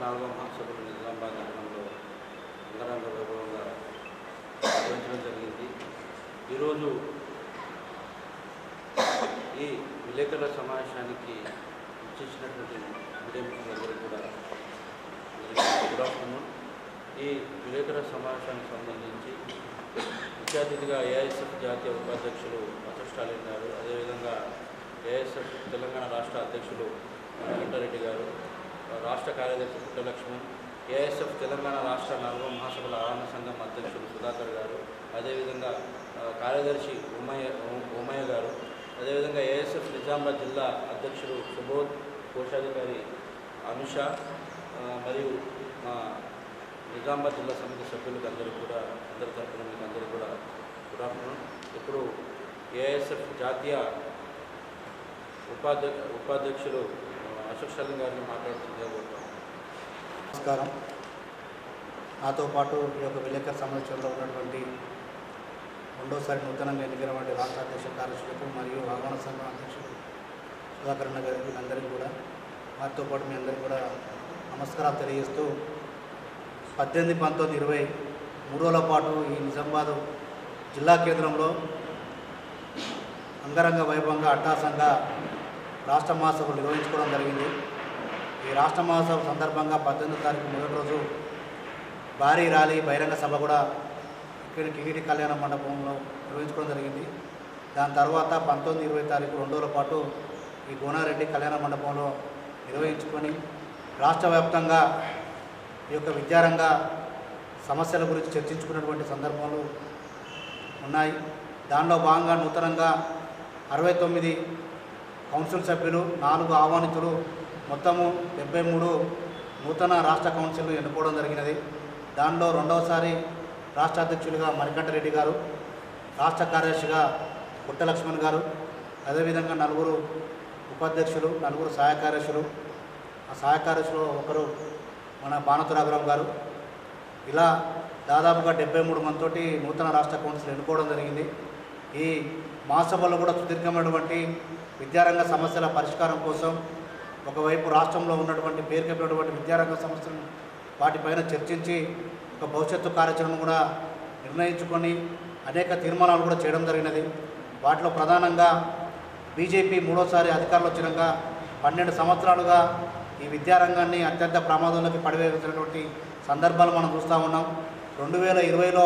4వ మహాసభలు నిజామాబాద్ నగరంలో అంగరంగ వైభవంగా నిర్వహించడం జరిగింది. ఈరోజు ఈ విలేకరుల సమావేశానికి ఇచ్చేసినటువంటి మీడియా మిత్రులందరూ కూడా గుడ్ ఆఫ్టర్నూన్. ఈ విలేకరుల సమావేశానికి సంబంధించి ముఖ్య అతిథిగా ఏఐఎస్ఎఫ్ జాతీయ ఉపాధ్యక్షులు అశోక్ స్టాలిన్ గారు, అదేవిధంగా ఏఐఎస్ఎఫ్ తెలంగాణ రాష్ట్ర అధ్యక్షులు వెంకటరెడ్డి గారు, రాష్ట్ర కార్యదర్శి పుట్టలక్ష్మణ్, ఏఐఎస్ఎఫ్ తెలంగాణ రాష్ట్ర 4వ మహాసభల ఆవరణ సంఘం అధ్యక్షులు సుధాకర్ గారు, అదేవిధంగా కార్యదర్శి ఉమయ్య గారు, అదేవిధంగా ఏఐఎస్ఎఫ్ నిజామాబాద్ జిల్లా అధ్యక్షులు సుబోధ్, కోశాధికారి అమిత్ షా మరియు మా నిజామాబాద్ జిల్లా సమితి సభ్యులకు అందరికీ కూడా అందరి తరఫున మీకు అందరికీ కూడా గుడ్ ఆఫ్టర్నూన్. ఇప్పుడు ఏఐఎస్ఎఫ్ జాతీయ ఉపాధ్యక్షులు అశోక్ స్టాలిన్ గారిని మాట్లాడుతుందిగా కోరుతాం. నమస్కారం. నాతో పాటు ఈ యొక్క విలేకరుల సమావేశంలో ఉన్నటువంటి రెండోసారి నూతనంగా ఎన్నికైనటువంటి రాష్ట్ర అధ్యక్ష కార్యదర్శులకు మరియు ఆహ్వాన సంఘం అధ్యక్షులు సుధాకర్ గారికి అందరికీ కూడా వారితో పాటు మీ అందరికీ కూడా నమస్కారాలు తెలియజేస్తూ 18, 19, 20 3 రోజుల పాటు ఈ నిజామాబాద్ జిల్లా కేంద్రంలో అంగరంగ వైభవంగా అట్టాసంగా రాష్ట్ర మహాసభలు నిర్వహించుకోవడం జరిగింది. ఈ రాష్ట్ర మహాసభ సందర్భంగా 18వ తారీఖు మొదటి రోజు భారీ ర్యాలీ బహిరంగ సభ కూడా ఇక్కడ కిరీటి కళ్యాణ మండపంలో నిర్వహించుకోవడం జరిగింది. దాని తర్వాత 19, 20 తారీఖు 2 రోజుల పాటు ఈ గోనారెడ్డి కళ్యాణ మండపంలో నిర్వహించుకొని రాష్ట్ర వ్యాప్తంగా ఈ యొక్క విద్యారంగ సమస్యల గురించి చర్చించుకున్నటువంటి సందర్భాలు ఉన్నాయి. దానిలో భాగంగా నూతనంగా 69 కౌన్సిల్ సభ్యులు, 4 ఆహ్వానితులు, మొత్తము 73 నూతన రాష్ట్ర కౌన్సిల్ ఎన్నుకోవడం జరిగినది. దానిలో రెండవసారి రాష్ట్ర అధ్యక్షులుగా మణికంఠరెడ్డి గారు, రాష్ట్ర కార్యదర్శిగా పుట్టలక్ష్మణ్ గారు, అదేవిధంగా 4 ఉపాధ్యక్షులు, 4 సహాయ కార్యదర్శులు, ఆ సహాయ కార్యదర్శులు ఒకరు మన బాణతురాగ్రం గారు, ఇలా దాదాపుగా 73 మందితోటి నూతన రాష్ట్ర కౌన్సిల్ ఎన్నుకోవడం జరిగింది. ఈ మహాసభలో కూడా సుదీర్ఘమైనటువంటి విద్యారంగ సమస్యల పరిష్కారం కోసం ఒకవైపు రాష్ట్రంలో ఉన్నటువంటి పేరుకెళ్ళినటువంటి విద్యారంగ సమస్యలను వాటిపైన చర్చించి ఒక భవిష్యత్తు కార్యాచరణను కూడా నిర్ణయించుకొని అనేక తీర్మానాలు కూడా చేయడం జరిగినది. వాటిలో ప్రధానంగా బీజేపీ 3వసారి అధికారంలో వచ్చినాక 12 సంవత్సరాలుగా ఈ విద్యారంగాన్ని అత్యంత ప్రమాదంలోకి పడివేసినటువంటి సందర్భాలు మనం చూస్తూ ఉన్నాం. 2020లో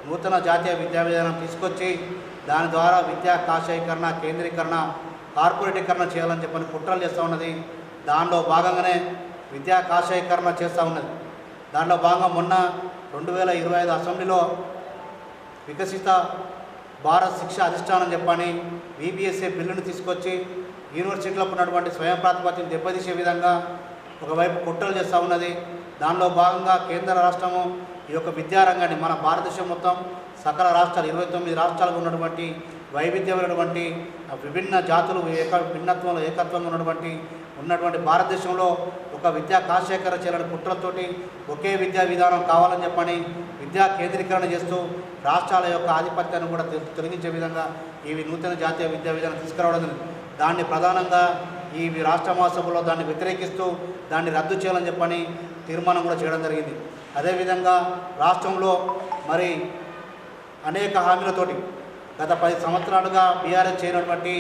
నూతన జాతీయ విద్యా విధానం తీసుకొచ్చి దాని ద్వారా విద్యా కాషాయీకరణ, కేంద్రీకరణ, కార్పొరేటీకరణ చేయాలని చెప్పని కుట్రలు చేస్తూ ఉన్నది. దానిలో భాగంగానే విద్యా కాషాయీకరణ చేస్తూ ఉన్నది. దానిలో భాగంగా మొన్న 2025 అసెంబ్లీలో వికసిత భారత్ శిక్ష అధిష్టానం చెప్పని VBSA బిల్లును తీసుకొచ్చి యూనివర్సిటీలకు ఉన్నటువంటి స్వయం ప్రాతిపత్యం దెబ్బతీసే విధంగా ఒకవైపు కుట్రలు చేస్తూ ఉన్నది. దానిలో భాగంగా కేంద్ర రాష్ట్రము ఈ యొక్క విద్యారంగాన్ని మన భారతదేశం మొత్తం సకల రాష్ట్రాలు 29 రాష్ట్రాలకు ఉన్నటువంటి వైవిధ్యమైనటువంటి విభిన్న జాతులు భిన్నత్వంలో ఏకత్వంగా ఉన్నటువంటి భారతదేశంలో ఒక విద్యా కాషాయకరణ చేయాలని కుట్రలతోటి ఒకే విద్యా విధానం కావాలని చెప్పని విద్యా కేంద్రీకరణ చేస్తూ రాష్ట్రాల యొక్క ఆధిపత్యాన్ని కూడా తొలగించే విధంగా ఈ నూతన జాతీయ విద్యా విధానం తీసుకురావడం, దాన్ని ప్రధానంగా ఈ రాష్ట్ర మహాసభలో దాన్ని వ్యతిరేకిస్తూ దాన్ని రద్దు చేయాలని చెప్పని తీర్మానం కూడా చేయడం జరిగింది. అదేవిధంగా రాష్ట్రంలో మరి అనేక హామీలతోటి గత 10 సంవత్సరాలుగా బీఆర్ఎస్ చేయనటువంటి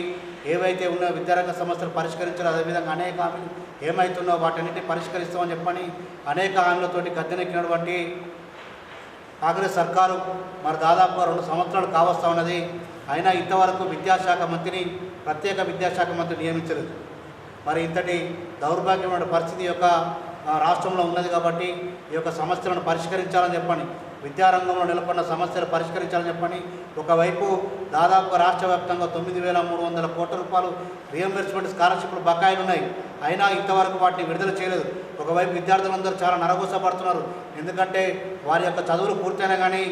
ఏవైతే ఉన్న విద్యారంగ సమస్యలు పరిష్కరించాలో, అదేవిధంగా అనేక హామీలు ఏమవుతున్నో వాటన్నిటిని పరిష్కరిస్తామని చెప్పని అనేక హామీలతోటి గద్దెనెక్కినటువంటి కాంగ్రెస్ సర్కారు మరి దాదాపుగా 2 సంవత్సరాలు కావస్తూ ఉన్నది. అయినా ఇంతవరకు విద్యాశాఖ మంత్రిని, ప్రత్యేక విద్యాశాఖ మంత్రి నియమించలేదు. మరి ఇంతటి దౌర్భాగ్యమైన పరిస్థితి యొక్క రాష్ట్రంలో ఉన్నది కాబట్టి ఈ యొక్క సమస్యలను పరిష్కరించాలని చెప్పని, విద్యారంగంలో నెలకొన్న సమస్యలు పరిష్కరించాలని చెప్పని ఒకవైపు దాదాపుగా రాష్ట్ర వ్యాప్తంగా 9,300 కోట్ల రూపాయలు రియంబర్స్మెంట్ స్కాలర్షిప్లు బకాయిలు ఉన్నాయి. అయినా ఇంతవరకు వాటిని విడుదల చేయలేదు. ఒకవైపు విద్యార్థులందరూ చాలా నరగోసపడుతున్నారు. ఎందుకంటే వారి యొక్క చదువులు పూర్తయినా కానీ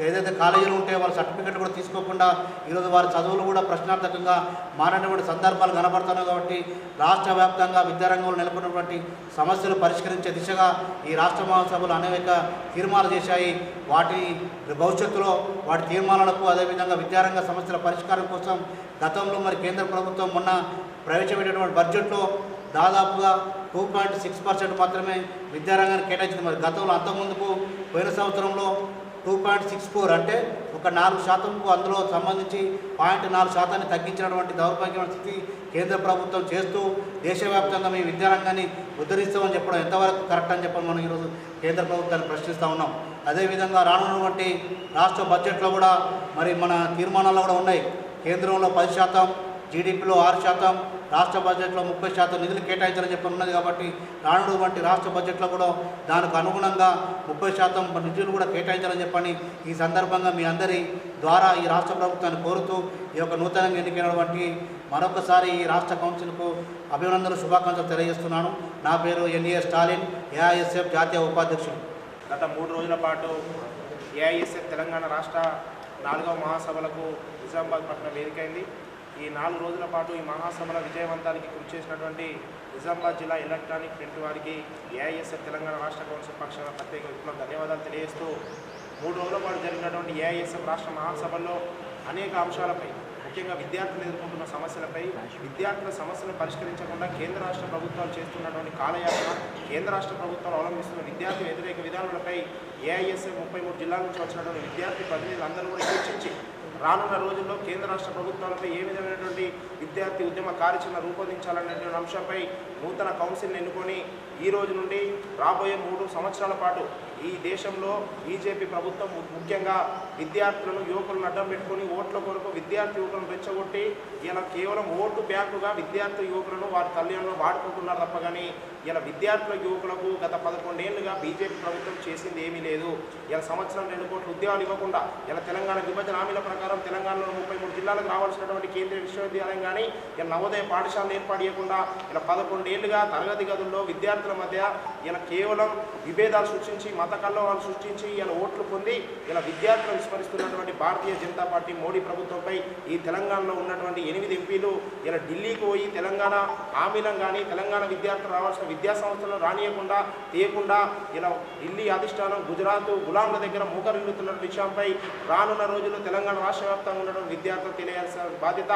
ఏదైతే కాలేజీలు ఉంటే వాళ్ళ సర్టిఫికెట్ కూడా తీసుకోకుండా ఈరోజు వారి చదువులు కూడా ప్రశ్నార్థకంగా మారినటువంటి సందర్భాలు కనబడుతున్నాయి. కాబట్టి రాష్ట్ర వ్యాప్తంగా విద్యారంగంలో నెలకొన్నటువంటి సమస్యలు పరిష్కరించే దిశగా ఈ రాష్ట్ర మహాసభలు అనేక తీర్మానాలు చేశాయి. వాటి భవిష్యత్తులో వాటి తీర్మానాలకు అదేవిధంగా విద్యారంగ సమస్యల పరిష్కారం కోసం గతంలో మరి కేంద్ర ప్రభుత్వం మొన్న ప్రవేశపెట్టినటువంటి బడ్జెట్లో దాదాపుగా 2.6% మాత్రమే విద్యారంగానికి కేటాయించింది. మరి గతంలో అంతకుముందుకు పోయిన సంవత్సరంలో 2.64 అంటే ఒక 4%కు అందులో సంబంధించి 0.4% తగ్గించినటువంటి దౌర్భాగ్యమైన స్థితి కేంద్ర ప్రభుత్వం చేస్తూ దేశవ్యాప్తంగా మీ విద్యారంగాన్ని ఉద్ధరిస్తామని చెప్పడం ఎంతవరకు కరెక్ట్ అని చెప్పని మనం ఈరోజు కేంద్ర ప్రభుత్వాన్ని ప్రశ్నిస్తూ ఉన్నాం. అదేవిధంగా రానున్నటువంటి రాష్ట్ర బడ్జెట్లో కూడా మరి మన తీర్మానాల్లో కూడా ఉన్నాయి. కేంద్రంలో 10%, జీడీపీలో 6%, రాష్ట్ర బడ్జెట్లో 30% నిధులు కేటాయించాలని చెప్పి ఉన్నది. కాబట్టి రానున్నటువంటి రాష్ట్ర బడ్జెట్లో కూడా దానికి అనుగుణంగా 30% నిధులు కూడా కేటాయించాలని చెప్పని ఈ సందర్భంగా మీ అందరి ద్వారా ఈ రాష్ట్ర ప్రభుత్వాన్ని కోరుతూ ఈ యొక్క నూతనంగా ఎన్నికైనటువంటి మరొకసారి ఈ రాష్ట్ర కౌన్సిల్కు అభినందనలు, శుభాకాంక్షలు తెలియజేస్తున్నాను. నా పేరు ఎన్ఏ స్టాలిన్, ఏఐఎస్ఎఫ్ జాతీయ ఉపాధ్యక్షుడు. గత 3 రోజుల పాటు ఏఐఎస్ఎఫ్ తెలంగాణ రాష్ట్ర 4వ మహాసభలకు నిజామాబాద్ పట్టణం వేదికైంది. ఈ 4 రోజుల పాటు ఈ మహాసభల విజయవంతానికి కృషి చేసినటువంటి నిజామాబాద్ జిల్లా ఎలక్ట్రానిక్ ప్రింట్ వారికి ఏఐఎస్ఎఫ్ తెలంగాణ రాష్ట్ర కౌన్సిల్ పక్షాన ప్రత్యేక విప్లవ ధన్యవాదాలు తెలియజేస్తూ 3 రోజుల పాటు జరిగినటువంటి ఏఐఎస్ఎఫ్ రాష్ట్ర మహాసభల్లో అనేక అంశాలపై, ముఖ్యంగా విద్యార్థులు ఎదుర్కొంటున్న సమస్యలపై, విద్యార్థుల సమస్యలను పరిష్కరించకుండా కేంద్ర రాష్ట్ర ప్రభుత్వాలు చేస్తున్నటువంటి కాలయాపన, కేంద్ర రాష్ట్ర ప్రభుత్వాలు అవలంబిస్తున్న విద్యార్థి వ్యతిరేక విధానాలపై ఏఐఎస్ఎఫ్ 33 జిల్లాల నుంచి వచ్చినటువంటి విద్యార్థి ప్రతినిధులందరూ కూడా చర్చించి రానున్న రోజుల్లో కేంద్ర రాష్ట్ర ప్రభుత్వాలపై ఏ విధమైనటువంటి విద్యార్థి ఉద్యమ కార్యాచరణ రూపొందించాలనేటువంటి అంశంపై నూతన కౌన్సిల్ని ఎన్నుకొని ఈ రోజు నుండి రాబోయే 3 సంవత్సరాల పాటు ఈ దేశంలో బీజేపీ ప్రభుత్వం ముఖ్యంగా విద్యార్థులను, యువకులను అడ్డం పెట్టుకొని ఓట్ల కొరకు విద్యార్థి యువకులను రెచ్చగొట్టి ఇలా కేవలం ఓటు బ్యాంకుగా విద్యార్థి యువకులను వారి తల్లిదండ్రులను వాడుకుంటున్నారు తప్ప కానీ ఇలా విద్యార్థుల యువకులకు గత 11 ఏళ్లుగా బీజేపీ ప్రభుత్వం చేసింది ఏమీ లేదు. ఇలా సంవత్సరం 2 కోట్ల ఉద్యోగాలు ఇవ్వకుండా ఇలా తెలంగాణ విభజన హామీల ప్రకారం తెలంగాణలో 33 జిల్లాలకు రావాల్సినటువంటి కేంద్రీయ విశ్వవిద్యాలయం కానీ ఇలా నవోదయ పాఠశాలను ఏర్పాటు చేయకుండా ఇలా 11 ఏళ్లుగా తరగతి గదుల్లో విద్యార్థుల మధ్య ఇలా కేవలం విభేదాలు సృష్టించి, మత కల్లోలాలు సృష్టించి ఇలా ఓట్లు పొంది ఇలా విద్యార్థులను విస్మరిస్తున్నటువంటి భారతీయ జనతా పార్టీ మోడీ ప్రభుత్వంపై ఈ తెలంగాణలో ఉన్నటువంటి 8 ఎంపీలు ఇలా ఢిల్లీకి పోయి తెలంగాణ హామీలను కానీ తెలంగాణ విద్యార్థులు రావాల్సిన విద్యా సంస్థలను రానియకుండా తీయకుండా ఇలా ఢిల్లీ అధిష్టానం గుజరాత్ గులాంల దగ్గర మూకరిల్లుతున్న విషయంపై రానున్న రోజుల్లో తెలంగాణ రాష్ట్ర వ్యాప్తంగా ఉన్నటువంటి విద్యార్థులు తెలియాల్సిన బాధ్యత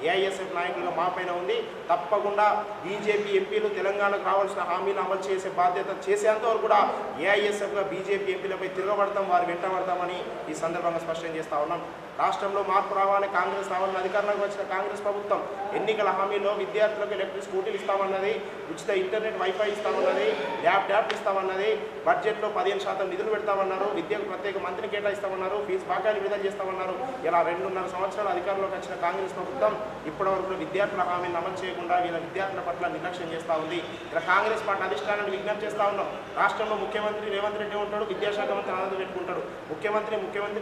ఏఐఎస్ఎఫ్ నాయకులుగా మా పైన ఉంది. తప్పకుండా బీజేపీ ఎంపీలు తెలంగాణకు రావాల్సిన హామీలు అమలు చేసే బాధ్యత చేసేంతవరకు కూడా ఏఐఎస్ఎఫ్గా బీజేపీ ఎంపీలపై తిరగబడతాం, వారు వెంటబడతామని ఈ సందర్భంగా స్పష్టం చేస్తా ఉన్నాం. రాష్ట్రంలో మార్పు రావాలి, కాంగ్రెస్ రావాలని అధికారంలోకి వచ్చిన కాంగ్రెస్ ప్రభుత్వం ఎన్నికల హామీలో విద్యార్థులకు ఎలక్ట్రిక్ స్కూటీలు ఇస్తామన్నది, ఉచిత ఇంటర్నెట్ వైఫై ఇస్తామన్నది, ల్యాప్టాప్ ఇస్తామన్నది, బడ్జెట్లో 15% నిధులు పెడతామన్నారు, విద్యకు ప్రత్యేక మంత్రిని కేటాయిస్తామన్నారు, ఫీజు బాకాయలు విడుదల చేస్తామన్నారు. ఇలా 2.5 సంవత్సరాలు అధికారంలోకి వచ్చిన కాంగ్రెస్ ప్రభుత్వం ఇప్పటివరకు విద్యార్థుల హామీలను అమలు చేయకుండా వీళ్ళ విద్యార్థుల పట్ల నిర్లక్ష్యం చేస్తూ ఉంది. ఇలా కాంగ్రెస్ పార్టీ అధిష్టానాన్ని విజ్ఞప్తి చేస్తూ ఉన్నాం. రాష్ట్రంలో ముఖ్యమంత్రి రేవంత్ రెడ్డి ఉంటాడు, విద్యాశాఖ మంత్రి ఆనంద్ పెట్టుకుంటాడు. ముఖ్యమంత్రి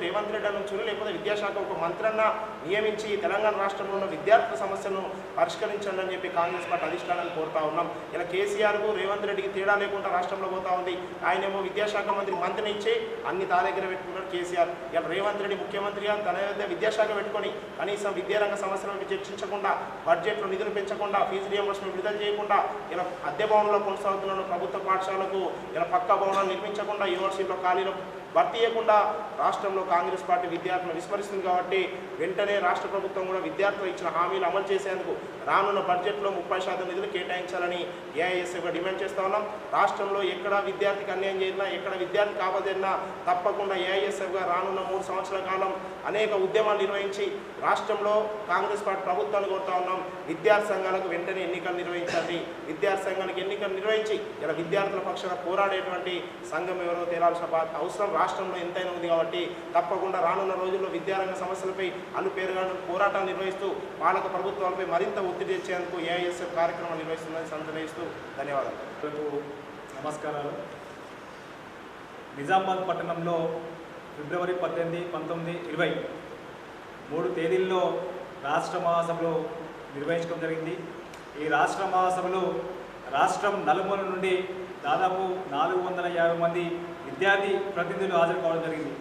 రేవంత్ రెడ్డి నుంచి లేకపోతే విద్యాశాఖ ఒక మంత్రన్న నియమించి తెలంగాణ రాష్ట్రంలో ఉన్న విద్యార్థుల సమస్యను పరిష్కరించండి అని చెప్పి కాంగ్రెస్ పార్టీ అధిష్టానాన్ని కోరుతా ఉన్నాం. ఇలా కేసీఆర్కు రేవంత్ రెడ్డికి తేడా లేకుండా రాష్ట్రంలో పోతా ఉంది. ఆయనేమో విద్యాశాఖ మంత్రిని ఇచ్చి అన్ని తా దగ్గర పెట్టుకున్నాడు కేసీఆర్. ఇలా రేవంత్ రెడ్డి ముఖ్యమంత్రిగా తన విద్యాశాఖ పెట్టుకొని కనీసం విద్యారంగ సమస్యలను చర్చించకుండా, బడ్జెట్లో నిధులు పెంచకుండా, ఫీజు రియంబర్స్మెంట్ విడుదల చేయకుండా, ఇలా అద్దె భవనంలో కొనసాగుతున్న ప్రభుత్వ పాఠశాలకు ఇలా పక్కా భవనాలు నిర్మించకుండా, యూనివర్సిటీలో ఖాళీలో భర్తీ చేయకుండా రాష్ట్రంలో కాంగ్రెస్ పార్టీ విద్యార్థులను విస్మరిస్తుంది. కాబట్టి వెంటనే రాష్ట్ర ప్రభుత్వం కూడా విద్యార్థులు ఇచ్చిన హామీలు అమలు చేసేందుకు రానున్న బడ్జెట్లో 30% నిధులు కేటాయించాలని ఏఐఎస్ఎఫ్గా డిమాండ్ చేస్తూ ఉన్నాం. రాష్ట్రంలో ఎక్కడ విద్యార్థికి అన్యాయం చేసినా, ఎక్కడ విద్యార్థి కాపాదినా తప్పకుండా ఏఐఎస్ఎఫ్గా రానున్న 3 సంవత్సరాల కాలం అనేక ఉద్యమాలు నిర్వహించి రాష్ట్రంలో కాంగ్రెస్ పార్టీ ప్రభుత్వాన్ని కోరుతా ఉన్నాం. విద్యార్థి సంఘాలకు వెంటనే ఎన్నికలు నిర్వహించండి. విద్యార్థి సంఘానికి ఎన్నికలు నిర్వహించి ఇలా విద్యార్థుల పక్షాన పోరాడేటువంటి సంఘం ఎవరో తేలాల్సిన అవసరం రాష్ట్రంలో ఎంతైనా ఉంది. కాబట్టి తప్పకుండా రానున్న రోజుల్లో విద్యారంగ సమస్యలపై అల్లుపేరుగా పోరాటాలు నిర్వహిస్తూ పాలక ప్రభుత్వాలపై మరింత ఒత్తిడి తెచ్చేందుకు ఏఐఎస్ఎఫ్ కార్యక్రమం నిర్వహిస్తుందని సందేహిస్తూ ధన్యవాదాలు. నమస్కారాలు. నిజామాబాద్ పట్టణంలో ఫిబ్రవరి 18, 19, 20 3 తేదీల్లో రాష్ట్ర మహాసభలు నిర్వహించడం జరిగింది. ఈ రాష్ట్ర మహాసభలో రాష్ట్రం నలుమూల నుండి దాదాపు 450 మంది విద్యార్థి ప్రతినిధులు హాజరు కావడం జరిగింది.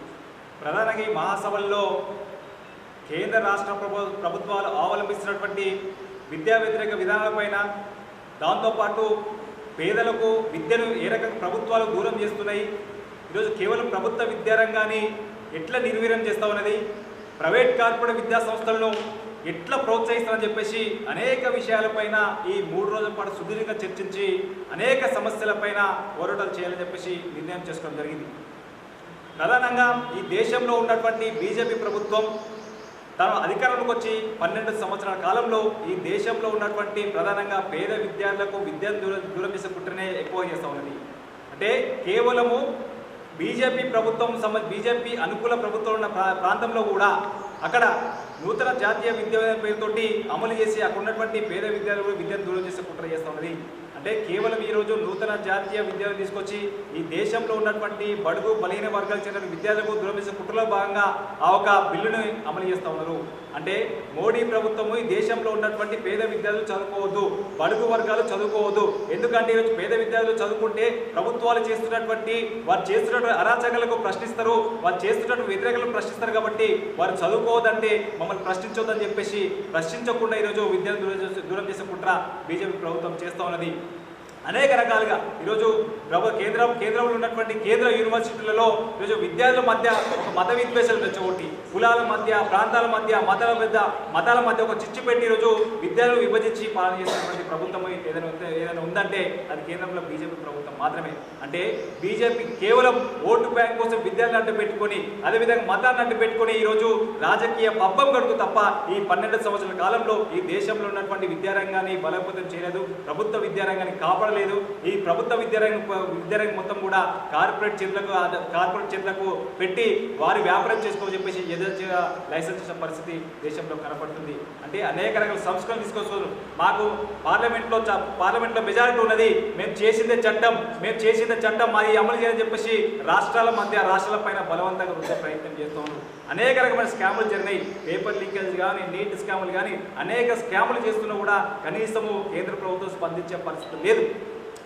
ప్రధానంగా ఈ మహాసభల్లో కేంద్ర రాష్ట్ర ప్రభుత్వాలు అవలంబిస్తున్నటువంటి విద్యా వ్యతిరేక విధానాలపైన, దాంతోపాటు పేదలకు విద్యను ఏ రకంగా ప్రభుత్వాలు దూరం చేస్తున్నాయి, ఈరోజు కేవలం ప్రభుత్వ విద్యారంగాన్ని ఎట్లా నిర్వీర్యం చేస్తా ఉన్నది, ప్రైవేట్ కార్పొరేట్ విద్యా సంస్థలను ఎట్లా ప్రోత్సహిస్తారని చెప్పేసి అనేక విషయాలపైన ఈ 3 రోజుల పాటు సుదీర్ఘంగా చర్చించి అనేక సమస్యలపైన పోరాటాలు చేయాలని చెప్పేసి నిర్ణయం చేసుకోవడం జరిగింది. ప్రధానంగా ఈ దేశంలో ఉన్నటువంటి బీజేపీ ప్రభుత్వం తన అధికారంలోకి వచ్చి 12 సంవత్సరాల కాలంలో ఈ దేశంలో ఉన్నటువంటి ప్రధానంగా పేద విద్యార్థులకు విద్యను దూరం చేసే కుట్రనే ఎక్కువ చేస్తూ ఉన్నది. అంటే కేవలము బీజేపీ అనుకూల ప్రభుత్వం ఉన్న ప్రాంతంలో కూడా అక్కడ నూతన జాతీయ విద్యా పేరుతోటి అమలు చేసి అక్కడ ఉన్నటువంటి పేద విద్యార్థులు విద్యను దూరం చేసే కుట్ర చేస్తూ ఉన్నది. అంటే కేవలం ఈరోజు నూతన జాతీయ విద్యను తీసుకొచ్చి ఈ దేశంలో ఉన్నటువంటి బడుగు బలహీన వర్గాలకు చెందిన విద్యార్థులకు దూరం చేసే కుట్రలో భాగంగా ఆ ఒక బిల్లును అమలు చేస్తూ ఉన్నారు. అంటే మోడీ ప్రభుత్వము ఈ దేశంలో ఉన్నటువంటి పేద విద్యార్థులు చదువుకోవద్దు, బడుగు వర్గాలు చదువుకోవద్దు. ఎందుకంటే ఈరోజు పేద విద్యార్థులు చదువుకుంటే ప్రభుత్వాలు వారు చేస్తున్నటువంటి అరాచకాలకు ప్రశ్నిస్తారు, వారు చేస్తున్నటువంటి వ్యతిరేకలకు ప్రశ్నిస్తారు. కాబట్టి వారు చదువుకోవద్దంటే మమ్మల్ని ప్రశ్నించొద్దని చెప్పేసి ప్రశ్నించకుండా ఈరోజు విద్యను దూరం చేసే కుట్ర బీజేపీ ప్రభుత్వం చేస్తూ ఉన్నది. అనేక రకాలుగా ఈరోజు కేంద్రంలో ఉన్నటువంటి కేంద్ర యూనివర్సిటీలలో ఈరోజు విద్యార్థుల మధ్య ఒక మత విద్వేషాలు రెచ్చగొట్టి కులాల మధ్య, ప్రాంతాల మధ్య, మతాల మధ్య ఒక చిచ్చు పెట్టి ఈరోజు విద్యార్థులు విభజించి పాలన చేసినటువంటి ప్రభుత్వం ఏదైనా ఉందంటే అది కేంద్రంలో బీజేపీ ప్రభుత్వం మాత్రమే. అంటే బీజేపీ కేవలం ఓటు బ్యాంక్ కోసం విద్యార్థులు అడ్డు పెట్టుకొని, అదేవిధంగా మతాన్ని అడ్డు పెట్టుకొని ఈరోజు రాజకీయ పబ్బం గడుపు తప్ప ఈ 12 సంవత్సరాల కాలంలో ఈ దేశంలో ఉన్నటువంటి విద్యారంగాన్ని బలోపేతం చేయలేదు, ప్రభుత్వ విద్యారంగాన్ని కాపాడలేదు. ఈ ప్రభుత్వ విద్యారంగం మొత్తం కూడా కార్పొరేట్ చేతులకు పెట్టి వారి వ్యాపారం చేసుకోమని చెప్పేసి యథేచ్ఛగా లైసెన్స్ ఇచ్చిన పరిస్థితి దేశంలో కనపడుతుంది. అంటే అనేక రకాల సంస్కరణలు తీసుకొస్తున్నారు. మాకు పార్లమెంట్లో మెజారిటీ ఉన్నది, మేము చేసిందే చట్టం మాది అమలు చేయాలని చెప్పేసి రాష్ట్రాల పైన బలవంతంగా రుద్దే ప్రయత్నం చేస్తూ ఉన్నారు. అనేక రకమైన స్కాములు జరిగినాయి. పేపర్ లీకేజ్ కానీ, నీట్ స్కాములు కానీ అనేక స్కాములు చేస్తున్నా కూడా కనీసము కేంద్ర ప్రభుత్వం స్పందించే పరిస్థితి లేదు.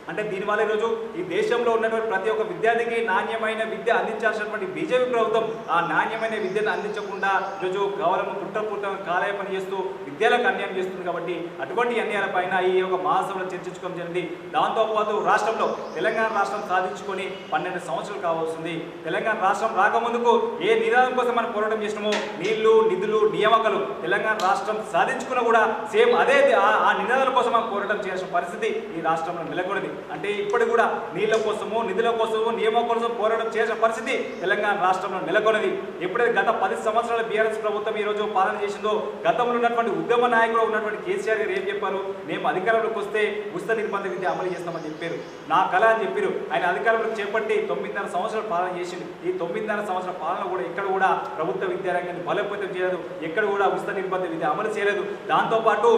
అంటే దీనివల్ల ఈరోజు ఈ దేశంలో ఉన్నటువంటి ప్రతి ఒక్క విద్యార్థికి నాణ్యమైన విద్య అందించాల్సినటువంటి బీజేపీ ప్రభుత్వం ఆ నాణ్యమైన విద్యను అందించకుండా ఈరోజు గవర్నమెంట్ కుట్రపూర్వకంగా కాలయ పని చేస్తూ విద్యలకు అన్యాయం చేస్తుంది. కాబట్టి అటువంటి అన్యాయాలపైన ఈ యొక్క మహాసభలో చర్చించుకోవడం జరిగింది. దాంతోపాటు రాష్ట్రంలో తెలంగాణ రాష్ట్రం సాధించుకొని 12 సంవత్సరాలు కావాల్సింది. తెలంగాణ రాష్ట్రం రాకముందుకు ఏ నినాదం కోసం మనం పోరాటం చేసినామో నీళ్లు, నిధులు, నియామకాలు, తెలంగాణ రాష్ట్రం సాధించుకున్నా కూడా సేమ్ అదే ఆ నినాదాల కోసం మనం పోరాటం చేయాల్సిన పరిస్థితి ఈ రాష్ట్రంలో నెలకొన్నది. అంటే ఇప్పుడు కూడా నీళ్ల కోసము, నిధుల కోసము, నియమం కోసం పోరాటం చేసిన పరిస్థితి తెలంగాణ రాష్ట్రంలో నెలకొన్నది. ఎప్పుడైతే గత 10 సంవత్సరాల బీఆర్ఎస్ ప్రభుత్వం ఈ రోజు పాలన చేసిందో, గతంలో ఉన్నటువంటి ఉద్యమ నాయకులు ఉన్నటువంటి కేసీఆర్ గారు ఏం చెప్పారు? మేము అధికారంలోకి వస్తే ఉచిత నిర్బంధ విద్య అమలు చేస్తామని చెప్పారు. నా కళ అని చెప్పారు. ఆయన అధికారంలోకి చేపట్టి 9.5 సంవత్సరాల పాలన చేసింది. ఈ 9.5 సంవత్సరాల పాలన కూడా ఎక్కడ కూడా ప్రభుత్వ విద్యారంగాన్ని బలోపేతం చేయలేదు, ఎక్కడ కూడా ఉచిత నిర్బంధ విద్య అమలు చేయలేదు. దాంతోపాటు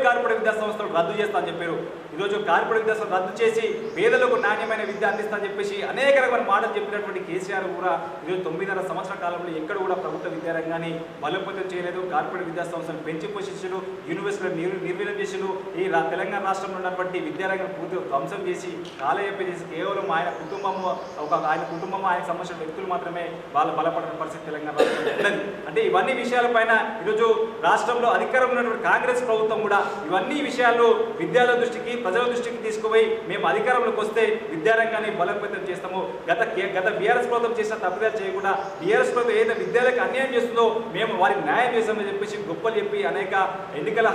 కార్పొరేట్ విద్యా సంస్థలు రద్దు చేస్తా అని చెప్పారు. ఈరోజు కార్పొరేట్ విద్యా సంస్థలు రద్దు చేసి పేదలకు నాణ్యమైన విద్య అందిస్తా అని చెప్పేసి అనేక రకమైన మాటలు చెప్పినటువంటి కేసీఆర్ కూడా ఈరోజు 9.5 సంవత్సరాల కాలంలో ఎక్కడ కూడా ప్రభుత్వ విద్యారంగాన్ని బలోపేతం చేయలేదు. కార్పొరేట్ విద్యా సంస్థలు పెంచి పోషించడు, యూనివర్సిటీలు నిర్వీర్యం చేసిండు. ఈ తెలంగాణ రాష్ట్రంలో ఉన్నటువంటి విద్యారంగం పూర్తిగా ధ్వంసం చేసి కాలయాపన చేసి కేవలం ఆయన కుటుంబము ఆయనకు సంబంధించిన వ్యక్తులు మాత్రమే బలపడిన పరిస్థితి తెలంగాణ రాష్ట్రంలో ఉన్నది. అంటే ఇవన్నీ విషయాలపైన ఈరోజు రాష్ట్రంలో అధికారంలో ఉన్నటువంటి కాంగ్రెస్ ప్రభుత్వం కూడా ఇవన్నీ విషయాలు విద్యార్థుల దృష్టికి, ప్రజల దృష్టికి తీసుకుపోయి మేము అధికారంలోకి వస్తే విద్యారంగాన్ని బలోపేతం చేస్తాము, గత బీఆర్ఎస్ ప్రభుత్వం చేసిన తప్పుదాలు చేయకుండా బీఆర్ఎస్ ప్రభుత్వం ఏదైతే విద్యార్థులకు అన్యాయం చేస్తుందో మేము వారికి న్యాయం చేస్తామని చెప్పేసి గొప్పలు చెప్పి అనేక ఎన్నికల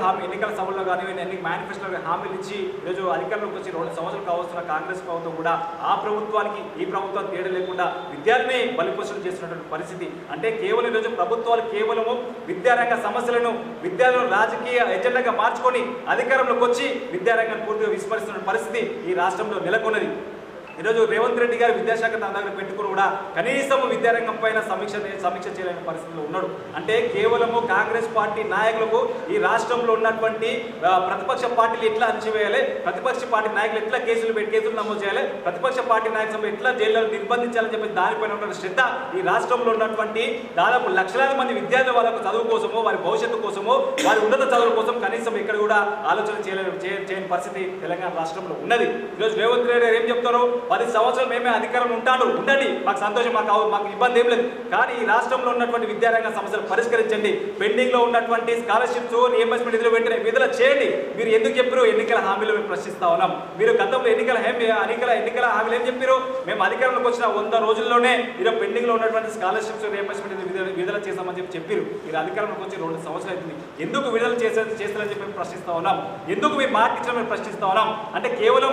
సభల్లో కానివ్వండి, ఎన్ని మేనిఫెస్టోలో హామీలు ఇచ్చి ఈరోజు అధికారంలోకి వచ్చి 2 సంవత్సరాలు కావస్తున్న కాంగ్రెస్ ప్రభుత్వం కూడా ఆ ప్రభుత్వానికి ఈ ప్రభుత్వం తేడా లేకుండా విద్యార్థిని బలిపోషణ చేస్తున్నటువంటి పరిస్థితి. అంటే కేవలం ఈరోజు ప్రభుత్వాలు కేవలము విద్యారంగ సమస్యలను విద్యార్థులను రాజకీయ ఎజెండాగా మార్చుకొని అధికారంలోకి వచ్చి విద్యారంగాన్ని పూర్తిగా విస్మరిస్తున్న పరిస్థితి ఈ రాష్ట్రంలో నెలకొన్నది. ఈరోజు రేవంత్ రెడ్డి గారు విద్యాశాఖ తన దగ్గర పెట్టుకుని కూడా కనీసం విద్యారంగం పైన సమీక్ష చేయలేని పరిస్థితిలో ఉన్నాడు. అంటే కేవలము కాంగ్రెస్ పార్టీ నాయకులకు ఈ రాష్ట్రంలో ఉన్నటువంటి ప్రతిపక్ష పార్టీలు ఎట్లా అణచివేయాలి, ప్రతిపక్ష పార్టీ నాయకులు ఎట్లా కేసులు నమోదు చేయాలి, ప్రతిపక్ష పార్టీ నాయకులు ఎట్లా జైల్లో నిర్బంధించాలని చెప్పి దానిపైన ఉన్న శ్రద్ధ ఈ రాష్ట్రంలో ఉన్నటువంటి దాదాపు లక్షలాది మంది విద్యార్థుల వాళ్ళకు చదువు కోసమో, వారి భవిష్యత్తు కోసమో, వారి ఉన్నత చదువుల కోసం కనీసం ఇక్కడ కూడా ఆలోచన చేయని పరిస్థితి తెలంగాణ రాష్ట్రంలో ఉన్నది. ఈరోజు రేవంత్ రెడ్డి గారు ఏం చెప్తారు? 10 సంవత్సరాలు మేమే అధికారంలో ఉండండి, మాకు సంతోషం, మాకు ఇబ్బంది ఏం లేదు. కానీ ఈ రాష్ట్రంలో ఉన్నటువంటి విద్యారంగ సమస్యలు పరిష్కరించండి. పెండింగ్లో ఉన్నటువంటి స్కాలర్షిప్స్, రియంబర్స్మెంట్ నిధులు వెంటనే విడుదల చేయండి. మీరు ఎందుకు చెప్పారు? ఎన్నికల హామీలు మేము ప్రశ్నిస్తా ఉన్నాం. మీరు గతంలో ఎన్నికల హామీలు ఏం చెప్పారు? మేము అధికారంలోకి వచ్చిన 100 రోజుల్లోనే ఈరోజు పెండింగ్లో ఉన్నటువంటి స్కాలర్షిప్స్, రియంబర్స్మెంట్ విడుదల చేస్తామని చెప్పారు. మీరు అధికారంలోకి వచ్చి 2 సంవత్సరాలు అవుతుంది. ఎందుకు విడుదల చేస్తారని చెప్పి మేము ప్రశ్నిస్తా ఉన్నాం. ఎందుకు మీ మాట ఇచ్చిన మేము ప్రశ్నిస్తా ఉన్నాం. అంటే కేవలం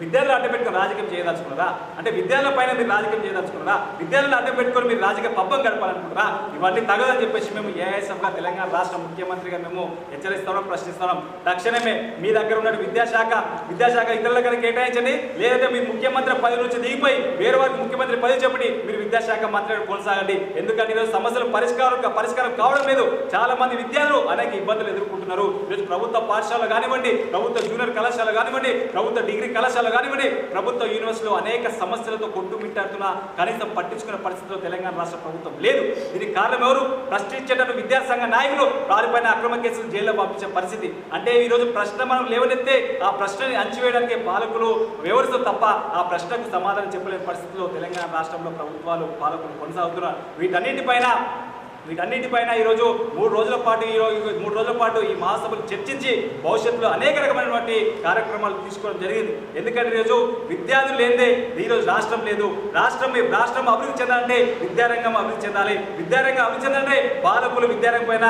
విద్యార్థులు అడ్డం పెట్టుకుని రాజకీయం చేయదలుచుకున్నారా? అంటే విద్యార్థుల పైన మీరు రాజకీయం చేయదలుచుకున్నారా? విద్యార్థులు అడ్డం పెట్టుకొని మీరు రాజకీయ పబ్బం గడపాలనుకుంటారా? ఇవన్నీ తగదని చెప్పేసి మేము ఏఐఎస్ఎఫ్గా తెలంగాణ రాష్ట్ర ముఖ్యమంత్రిగా మేము హెచ్చరిస్తాం, ప్రశ్నిస్తున్నాం. తక్షణమే మీ దగ్గర ఉన్న విద్యాశాఖ ఇతరుల కనుక కేటాయించండి. లేదంటే మీ ముఖ్యమంత్రి పదవి నుంచి దిగిపోయి వేరే వారికి ముఖ్యమంత్రి పదవి చెప్పండి, మీరు విద్యాశాఖ మంత్రిగా కొనసాగండి. ఎందుకంటే ఈరోజు సమస్యలు పరిష్కారం కావడం లేదు. చాలా మంది విద్యార్థులు అనేక ఇబ్బందులు ఎదుర్కొంటున్నారు. ఈరోజు ప్రభుత్వ పాఠశాలలు కానివ్వండి, ప్రభుత్వ జూనియర్ కళాశాల కానివ్వండి, ప్రభుత్వ డిగ్రీ కళాశాల కానివ్వండి, ప్రభుత్వ యూనివర్సిటీలో అనేక సమస్యలతో కొట్టుమిట్టాడుతున్నా కనీసం పట్టించుకునే పరిస్థితిలో తెలంగాణ రాష్ట్ర ప్రభుత్వం లేదు. దీనికి కారణం ఎవరు? ప్రశ్నించేటట్టు విద్యాసంఘ నాయకులు వారిపైన అక్రమ కేసులు జైల్లో పంపించే పరిస్థితి. అంటే ఈరోజు ప్రశ్న మనం లేవనెత్తే ఆ ప్రశ్నని అంచివేయడానికి పాలకులు వ్యవహరిస్తూ తప్ప ఆ ప్రశ్నకు సమాధానం చెప్పలేని పరిస్థితిలో తెలంగాణ రాష్ట్రంలో పాలకులు కొనసాగుతున్నారు. వీటన్నిటిపైన ఈరోజు 3 రోజుల పాటు ఈ మహాసభలు చర్చించి భవిష్యత్తులో అనేక రకమైనటువంటి కార్యక్రమాలు తీసుకోవడం జరిగింది. ఎందుకంటే ఈరోజు విద్యార్థులు లేదే ఈరోజు రాష్ట్రం లేదు. రాష్ట్రం అభివృద్ధి చెందాలంటే విద్యారంగం అభివృద్ధి చెందాలి. విద్యారంగం అభివృద్ధి చెందాలంటే పాలకులు విద్యారంగం పైన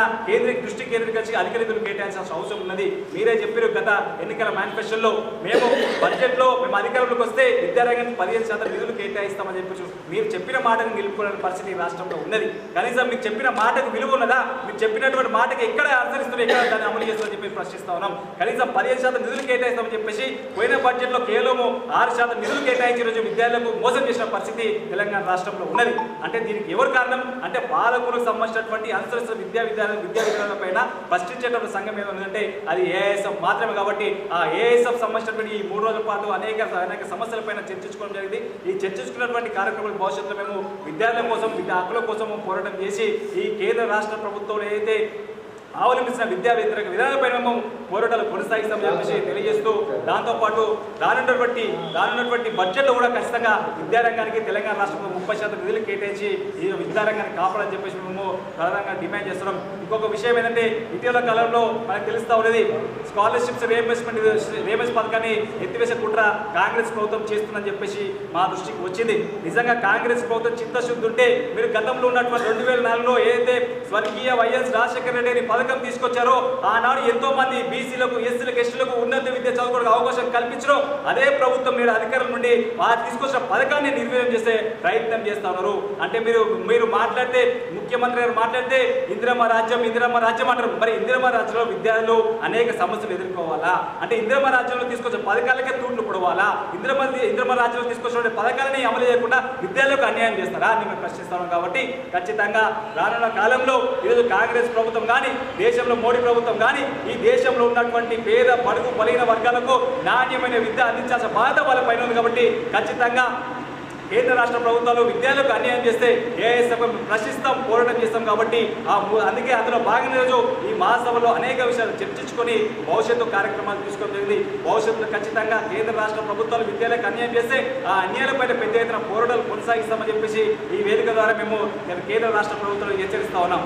దృష్టి కేంద్రీకరించి అధిక నిధులు కేటాయించాల్సిన అవసరం ఉన్నది. మీరే చెప్పారు గత ఎన్నికల మేనిఫెస్టోలో మేము బడ్జెట్లో మేము అధికారంలోకి వస్తే విద్యారంగానికి 15% నిధులు కేటాయిస్తామని చెప్పి మీరు చెప్పిన మాటను నిలుపుకోలేని పరిస్థితి రాష్ట్రంలో ఉన్నది. కనీసం మీకు చెప్పిన మాటకు విలువ ఉన్నదా? మీరు చెప్పినటువంటి మాటకి ఎక్కడ అనుసరిస్తున్నారు, ఎక్కడ దాన్ని అమలు చేస్తారని చెప్పి ప్రశ్నిస్తా ఉన్నాం. కనీసం 15% నిధులు కేటాయిస్తామని చెప్పేసి పోయిన బడ్జెట్లో కేవలం 6% నిధులు కేటాయించి రోజు విద్యార్థులకు మోసం చేసిన పరిస్థితి తెలంగాణ రాష్ట్రంలో ఉన్నది. అంటే దీనికి ఎవరు కారణం? అంటే పాలకులకు సంబంధించినటువంటి అనుసరిస్తున్న విద్యా విధానాల పైన ప్రశ్నించేటప్పుడు సంఘం ఏదో ఉందంటే అది ఏఐఎస్ఎఫ్ మాత్రమే. కాబట్టి ఆ ఏఐఎస్ఎఫ్ సంబంధించినటువంటి ఈ 3 రోజుల పాటు అనేక సమస్యల పైన చర్చించుకోవడం జరిగింది. ఈ చర్చించుకున్నటువంటి కార్యక్రమాల భవిష్యత్తులో మేము విద్యార్థుల కోసం, విద్యా హక్కుల కోసం పోరాటం చేసి ఈ కేంద్ర రాష్ట్ర ప్రభుత్వంలో ఏదైతే అవలంబించిన విద్యా వ్యతిరేక విధానాలపై మేము పోరాటాలు కొనసాగిస్తామని చెప్పేసి తెలియజేస్తూ, దాంతోపాటు రానున్నటువంటి బడ్జెట్లో కూడా ఖచ్చితంగా విద్యారంగానికి తెలంగాణ రాష్ట్రంలో 30% నిధులు కేటాయించి ఈ విద్యారంగాన్ని కాపాడని చెప్పేసి మేము ప్రధానంగా డిమాండ్ చేస్తున్నాం. ఇంకొక విషయం ఏంటంటే ఇటీవల కాలంలో మనకు తెలుస్తా ఉన్నది స్కాలర్షిప్స్ రియంబర్స్మెంట్ పథకాన్ని ఎత్తివేసే కుట్ర కాంగ్రెస్ ప్రభుత్వం చేస్తుందని చెప్పేసి మా దృష్టికి వచ్చింది. నిజంగా కాంగ్రెస్ ప్రభుత్వం చిత్తశుద్ధి ఉంటే మీరు గతంలో ఉన్నటువంటి 2004లో ఏదైతే స్వర్గీయ వైఎస్ రాజశేఖర రెడ్డి పథకం తీసుకొచ్చారో ఆనాడు ఎంతో మంది బీసీలకు, ఎస్సీలకు, ఎస్టీలకు ఉన్నత విద్య చదువుకోవడానికి అవకాశం కల్పించారో అదే ప్రభుత్వం మీరు అధికారం నుండి వారు తీసుకొచ్చిన పథకాన్ని నిర్వీర్యం చేసే ప్రయత్నం చేస్తా ఉన్నారు. అంటే మీరు మాట్లాడితే ముఖ్యమంత్రి గారు మాట్లాడితే ఇందిరమ్మ రాజ్యం అంటారు. మరి ఇందిరమ్మ రాజ్యంలో విద్యార్థులు అనేక సమస్యలు ఎదుర్కోవాలా? అంటే ఇందిరమ్మ రాజ్యంలో తీసుకొచ్చే పథకాలకే తూట్లు పొడవాలా? ఇందిరమ్మ రాజ్యంలో తీసుకొచ్చిన పథకాలని అమలు చేయకుండా విద్యార్థులకు అన్యాయం చేస్తారా అని మేము ప్రశ్నిస్తాం. కాబట్టి ఖచ్చితంగా రానున్న కాలంలో ఈరోజు కాంగ్రెస్ ప్రభుత్వం కానీ, దేశంలో మోడీ ప్రభుత్వం కానీ ఈ దేశంలో ఉన్నటువంటి పేద బడుగు బలహీన వర్గాలకు నాణ్యమైన విద్య అందించాల్సిన బాధ్యత వాళ్ళ పైన ఉంది. కాబట్టి ఖచ్చితంగా కేంద్ర రాష్ట్ర ప్రభుత్వాలు విద్యార్థులకు అన్యాయం చేస్తే ఏఐఎస్ఎఫ్ ప్రశ్నిస్తాం, పోరాటం చేస్తాం. కాబట్టి అందుకే అందులో భాగంగా రోజు ఈ మహాసభలో అనేక విషయాలు చర్చించుకొని భవిష్యత్తు కార్యక్రమాలు తీసుకోవడం జరిగింది. భవిష్యత్తులో ఖచ్చితంగా కేంద్ర రాష్ట్ర ప్రభుత్వాలు విద్యార్థులకు అన్యాయం చేస్తే ఆ అన్యాయాలపైన పెద్ద ఎత్తున పోరాటాలు కొనసాగిస్తామని చెప్పేసి ఈ వేదిక ద్వారా మేము కేంద్ర రాష్ట్ర ప్రభుత్వాలు హెచ్చరిస్తా ఉన్నాం.